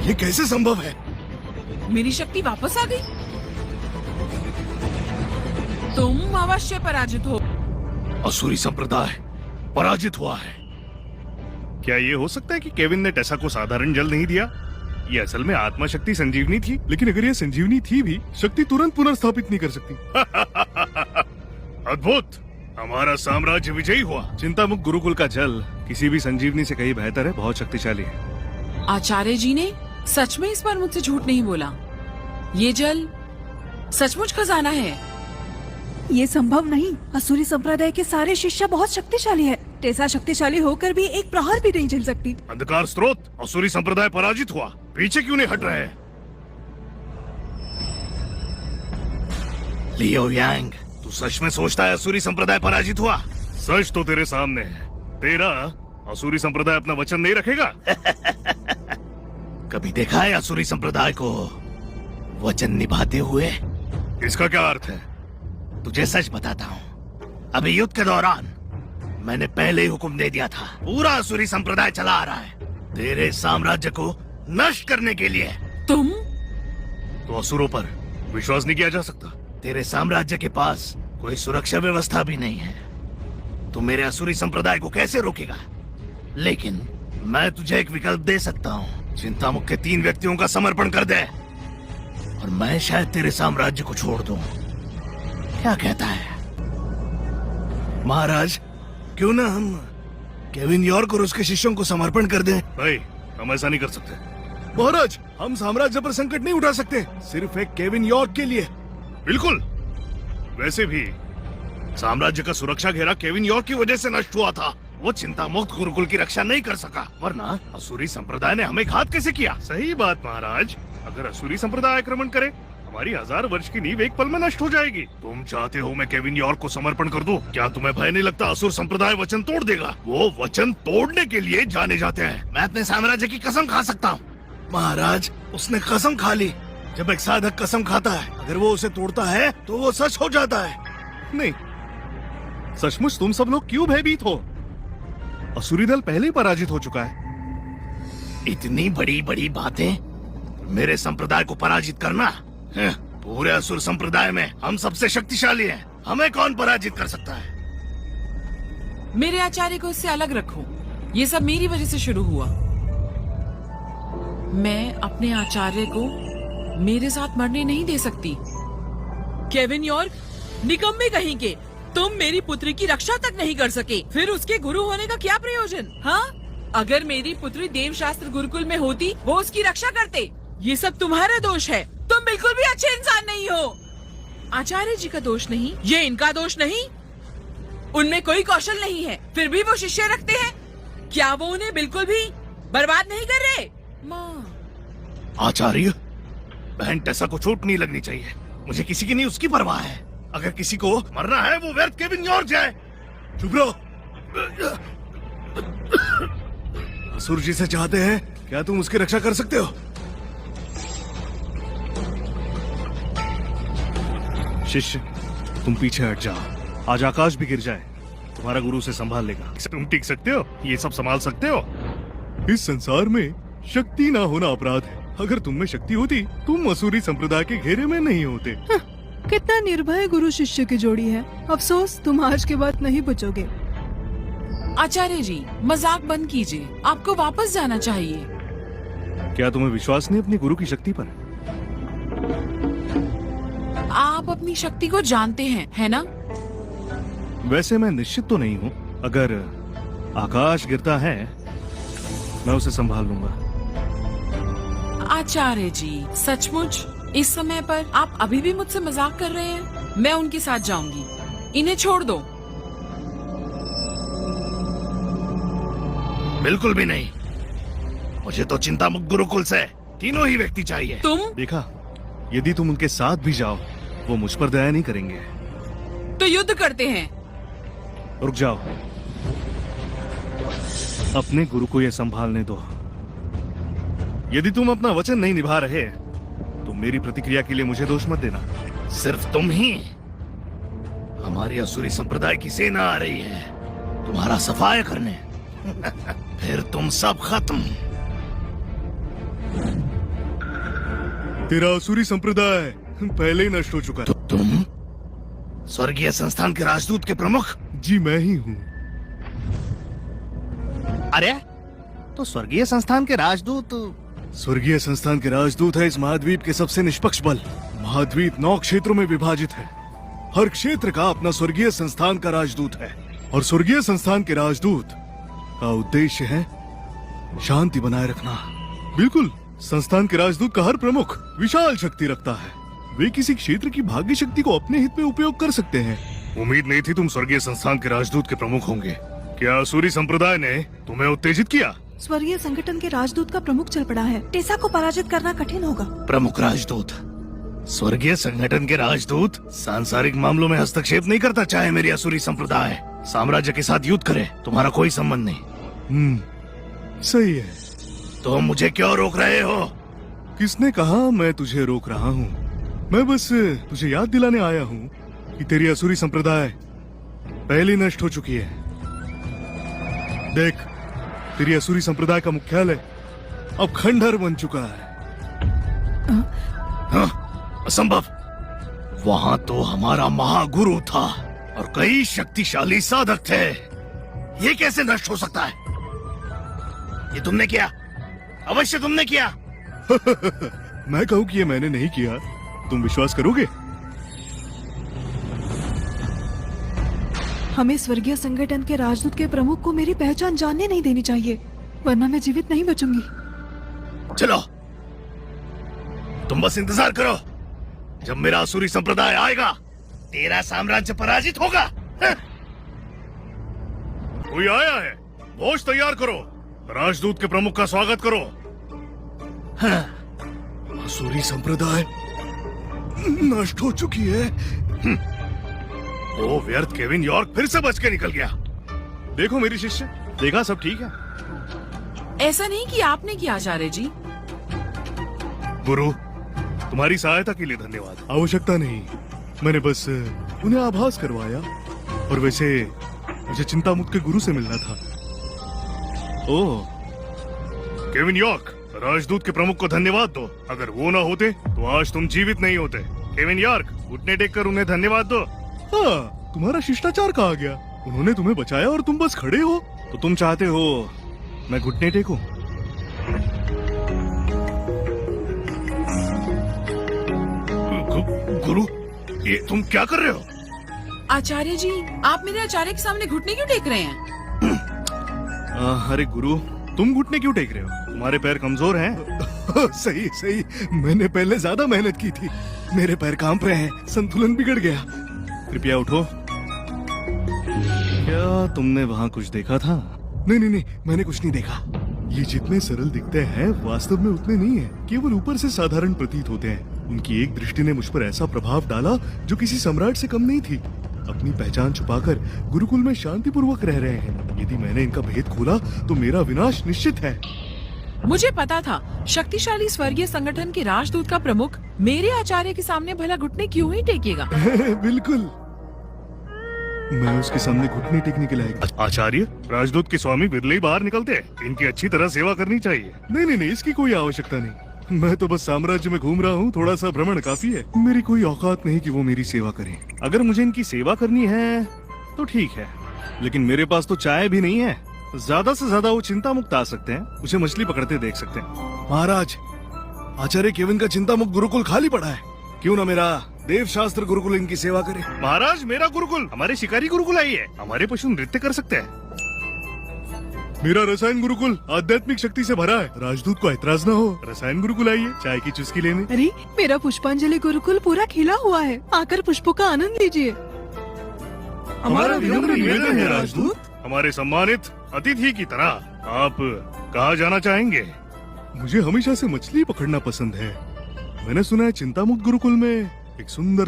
ये कैसे संभव है? मेरी शक्ति वापस आ गई। तुम अवश्य पराजित हो। असुरी संप्रदाय पराजित हुआ है। क्या ये हो सकता है कि केविन ने टेसा को साधारण जल नहीं दिया? ये असल में आत्मा शक्ति संजीवनी थी। लेकिन अगर ये संजीवनी थी भी, शक्ति तुरंत पुनर्स्थापित नहीं कर सकती। अद्भुत! हमारा साम्राज्य विजयी हुआ। चिंतामुक्त गुरुकुल का जल किसी भी संजीवनी से कहीं बेहतर है, बहुत शक्तिशाली है। आचार्य जी ने सच में इस पर मुझसे झूठ नहीं बोला। ये जल सचमुच खजाना है। ये संभव नहीं। असुरी संप्रदाय के सारे शिष्य बहुत शक्तिशाली है। टेसा शक्तिशाली होकर भी एक प्रहार भी नहीं झेल सकती। अंधकार स्रोत, असुरी संप्रदाय पराजित हुआ। पीछे क्यों नहीं हट रहे? लियो यांग, तू सच में सोचता है असुरी संप्रदाय पराजित हुआ? सच तो तेरे सामने है। तेरा असुरी संप्रदाय अपना वचन नहीं रखेगा। कभी देखा है असुरी संप्रदाय को वचन निभाते हुए? इसका क्या अर्थ है? तुझे सच बताता हूँ, अभी युद्ध के दौरान मैंने पहले ही हुक्म दे दिया था। पूरा असुरी संप्रदाय चला आ रहा है तेरे साम्राज्य को नष्ट करने के लिए। तुम तो असुरों पर विश्वास नहीं किया जा सकता। तेरे साम्राज्य के पास कोई सुरक्षा व्यवस्था भी नहीं है। तू मेरे असुरी संप्रदाय को कैसे रोकेगा? लेकिन मैं तुझे एक विकल्प दे सकता हूँ। चिंतामुक्त के 3 व्यक्तियों का समर्पण कर दे और मैं शायद तेरे साम्राज्य को छोड़ दूं। क्या कहता है महाराज? क्यों ना हम केविन यॉर्क और उसके शिष्यों को समर्पण कर दें? भाई, हम ऐसा नहीं कर सकते। महाराज, हम साम्राज्य पर संकट नहीं उठा सकते, सिर्फ एक केविन यॉर्क के लिए। बिल्कुल। वैसे भी साम्राज्य का सुरक्षा घेरा केविन यॉर्क की वजह से नष्ट हुआ था। वो चिंतामुक्त गुरुकुल की रक्षा नहीं कर सका, वरना असुरी संप्रदाय ने हमें घात कैसे किया? सही बात महाराज। अगर असुरी संप्रदाय आक्रमण करे, हमारी 1000 वर्ष की नींव एक पल में नष्ट हो जाएगी। तुम चाहते हो मैं केविन यॉर्क को समर्पण कर दूं? क्या तुम्हें भय नहीं लगता असुर संप्रदाय वचन तोड़ देगा? वो वचन तोड़ने के लिए जाने जाते हैं। मैं अपने साम्राज्य की कसम खा सकता हूँ। महाराज, उसने कसम खा ली। जब एक साधक कसम खाता है, अगर वो उसे तोड़ता है तो वो सच हो जाता है। नहीं, सचमुच तुम सब लोग क्यों भयभीत हो? असुरी दल पहले ही पराजित हो चुका है। इतनी बड़ी बड़ी बातें मेरे संप्रदाय को पराजित करना? पूरे असुर संप्रदाय में हम सबसे शक्तिशाली हैं। हमें कौन पराजित कर सकता है? मेरे आचार्य को इससे अलग रखो। ये सब मेरी वजह से शुरू हुआ। मैं अपने आचार्य को मेरे साथ मरने नहीं दे सकती। केविन यॉर्क, निकम्मे कहीं के, तुम मेरी पुत्री की रक्षा तक नहीं कर सके, फिर उसके गुरु होने का क्या प्रयोजन? हाँ, अगर मेरी पुत्री देवशास्त्र गुरुकुल में होती, वो उसकी रक्षा करते। ये सब तुम्हारा दोष है। तुम बिल्कुल भी अच्छे इंसान नहीं हो। आचार्य जी का दोष नहीं, ये इनका दोष नहीं। उनमें कोई कौशल नहीं है, फिर भी वो शिष्य रखते हैं। क्या वो उन्हें बिल्कुल भी बर्बाद नहीं कर रहे? माँ, आचार्य, बहन टेसा को चोट नहीं लगनी चाहिए। मुझे किसी की नहीं उसकी परवाह है। अगर किसी को मरना है वो व्यर्थ केविन यॉर्क जाए। चुप रहो। असुर जी से चाहते हैं, क्या तुम उसकी रक्षा कर सकते हो? शिष्य, तुम पीछे हट जाओ। आज आकाश भी गिर जाए, तुम्हारा गुरु से संभाल लेगा। तुम टिक सकते हो? ये सब संभाल सकते हो? इस संसार में शक्ति ना होना अपराध है। अगर तुम में शक्ति होती, तुम असुरी संप्रदाय के घेरे में नहीं होते। कितना निर्भय गुरु शिष्य की जोड़ी है। अफसोस तुम आज के बाद नहीं बचोगे। आचार्य जी, मजाक बंद कीजिए। आपको वापस जाना चाहिए। क्या तुम्हें विश्वास नहीं अपनी गुरु की शक्ति पर? आप अपनी शक्ति को जानते हैं, है ना? वैसे मैं निश्चित तो नहीं हूँ। अगर आकाश गिरता है, मैं उसे संभाल लूंगा। आचार्य जी, सचमुच इस समय पर आप अभी भी मुझसे मजाक कर रहे हैं? मैं उनके साथ जाऊंगी। इन्हें छोड़ दो। बिल्कुल भी नहीं। मुझे तो चिंतामुक्त गुरुकुल से तीनों ही व्यक्ति चाहिए। तुम देखा, यदि तुम उनके साथ भी जाओ, वो मुझ पर दया नहीं करेंगे। तो युद्ध करते हैं। रुक जाओ, अपने गुरु को यह संभालने दो। यदि तुम अपना वचन नहीं निभा रहे, तो मेरी प्रतिक्रिया के लिए मुझे दोष मत देना। सिर्फ तुम ही। हमारी असुरी संप्रदाय की सेना आ रही है तुम्हारा सफाया करने। फिर तुम सब खत्म। तेरा असुरी संप्रदाय पहले ही नष्ट हो चुका तो तुम स्वर्गीय संस्थान के राजदूत के प्रमुख? जी मैं ही हूँ। अरे तो स्वर्गीय संस्थान के राजदूत? स्वर्गीय संस्थान के राजदूत है इस महाद्वीप के सबसे निष्पक्ष बल। महाद्वीप 9 क्षेत्रों में विभाजित है। हर क्षेत्र का अपना स्वर्गीय संस्थान का राजदूत है और स्वर्गीय संस्थान के राजदूत का उद्देश्य है शांति बनाए रखना। बिल्कुल, संस्थान के राजदूत का हर प्रमुख विशाल शक्ति रखता है। वे किसी क्षेत्र की भाग्य शक्ति को अपने हित में उपयोग कर सकते हैं। उम्मीद नहीं थी तुम स्वर्गीय संस्थान के राजदूत के प्रमुख होंगे। क्या असुरी संप्रदाय ने तुम्हें उत्तेजित किया? स्वर्गीय संगठन के राजदूत का प्रमुख चल पड़ा है। टेसा को पराजित करना कठिन होगा। प्रमुख राजदूत? स्वर्गीय संगठन के राजदूत सांसारिक मामलों में हस्तक्षेप नहीं करता। चाहे मेरी असुरी संप्रदाय साम्राज्य के साथ युद्ध करे, तुम्हारा कोई संबंध नहीं। सही है। तो मुझे क्यों रोक रहे हो? किसने कहा मैं तुझे रोक रहा हूँ? मैं बस तुझे याद दिलाने आया हूँ कि तेरी असुरी संप्रदाय पहले नष्ट हो चुकी है। देख, तेरी असुरी संप्रदाय का मुख्यालय अब खंडहर बन चुका है। हाँ, असंभव। वहाँ तो हमारा महागुरु था और कई शक्तिशाली साधक थे। ये कैसे नष्ट हो सकता है? ये तुमने किया? अवश्य तुमने किया। मैं कहूँ कि ये मैंने नहीं किया, तुम विश्वास करोगे? हमें स्वर्गीय संगठन के राजदूत के प्रमुख को मेरी पहचान जानने नहीं देनी चाहिए, वरना मैं जीवित नहीं बचूंगी। चलो, तुम बस इंतजार करो। जब मेरा असुरी संप्रदाय आएगा, तेरा साम्राज्य पराजित होगा। कोई आया है? भोज तैयार करो। राजदूत के प्रमुख का स्वागत करो। असुरी संप्रदाय नष्ट हो चुकी है। वो व्यर्थ केविन यॉर्क फिर से बच के निकल गया। देखो मेरी शिष्य, देखा सब ठीक है। ऐसा नहीं कि आपने किया आचार्य जी। गुरु, तुम्हारी सहायता के लिए धन्यवाद। आवश्यकता नहीं, मैंने बस उन्हें आभास करवाया। और वैसे मुझे चिंता मुक्त के गुरु से मिलना था। ओह, केविन यॉर्क, राजदूत के प्रमुख को धन्यवाद दो। अगर वो ना होते तो आज तुम जीवित नहीं होते। केविन यॉर्क, घुटने टेक कर उन्हें धन्यवाद दो। हाँ, तुम्हारा शिष्टाचार कहाँ गया? उन्होंने तुम्हें बचाया और तुम बस खड़े हो। तो तुम चाहते हो मैं घुटने टेकूं? गुरु, ये तुम क्या कर रहे हो? आचार्य जी, आप मेरे आचार्य के सामने घुटने क्यों टेक रहे हैं? अरे गुरु, तुम घुटने क्यों टेक रहे हो? तुम्हारे पैर कमजोर हैं। सही सही, मैंने पहले ज्यादा मेहनत की थी। मेरे पैर कांप रहे हैं, संतुलन बिगड़ गया। कृपया उठो। क्या तुमने वहाँ कुछ देखा था? नहीं नहीं नहीं, मैंने कुछ नहीं देखा। ये जितने सरल दिखते हैं वास्तव में उतने नहीं है, केवल ऊपर से साधारण प्रतीत होते हैं। उनकी एक दृष्टि ने मुझ पर ऐसा प्रभाव डाला जो किसी सम्राट से कम नहीं थी। अपनी पहचान छुपाकर गुरुकुल में शांतिपूर्वक रह रहे हैं। यदि मैंने इनका भेद खोला तो मेरा विनाश निश्चित है। मुझे पता था, शक्तिशाली स्वर्गीय संगठन के राजदूत का प्रमुख मेरे आचार्य के सामने भला घुटने क्यों ही टेकेगा। बिल्कुल, मैं उसके सामने घुटने टेकने के लायक। आचार्य, राजदूत के स्वामी बिरले ही बाहर निकलते हैं। इनकी अच्छी तरह सेवा करनी चाहिए। नहीं नहीं नहीं, इसकी कोई आवश्यकता नहीं। मैं तो बस साम्राज्य में घूम रहा हूँ, थोड़ा सा भ्रमण काफी है। मेरी कोई औकात नहीं कि वो मेरी सेवा करें। अगर मुझे इनकी सेवा करनी है तो ठीक है, लेकिन मेरे पास तो चाय भी नहीं है। ज्यादा से ज्यादा वो चिंता मुक्त आ सकते हैं, उसे मछली पकड़ते देख सकते हैं। महाराज, आचार्य केविन का चिंता मुक्त गुरुकुल खाली पड़ा है। क्यों ना मेरा देव शास्त्र गुरुकुल इनकी सेवा करे। महाराज, मेरा गुरुकुल हमारे शिकारी गुरुकुल आई है। हमारे पशु नृत्य कर सकते हैं। मेरा रसायन गुरुकुल आध्यात्मिक शक्ति से भरा है। राजदूत को ऐतराज ना हो। रसायन गुरुकुल आइए चाय की चुस्की लेने। अरे, मेरा पुष्पांजलि गुरुकुल पूरा खिला हुआ है, आकर पुष्पों का आनंद लीजिए। हमारा विनम्र निवेदन है राजदूत। हमारे सम्मानित अतिथि की तरह आप कहाँ जाना चाहेंगे? मुझे हमेशा से मछली पकड़ना पसंद है। मैंने सुना है चिंता मुक्त गुरुकुल में एक सुंदर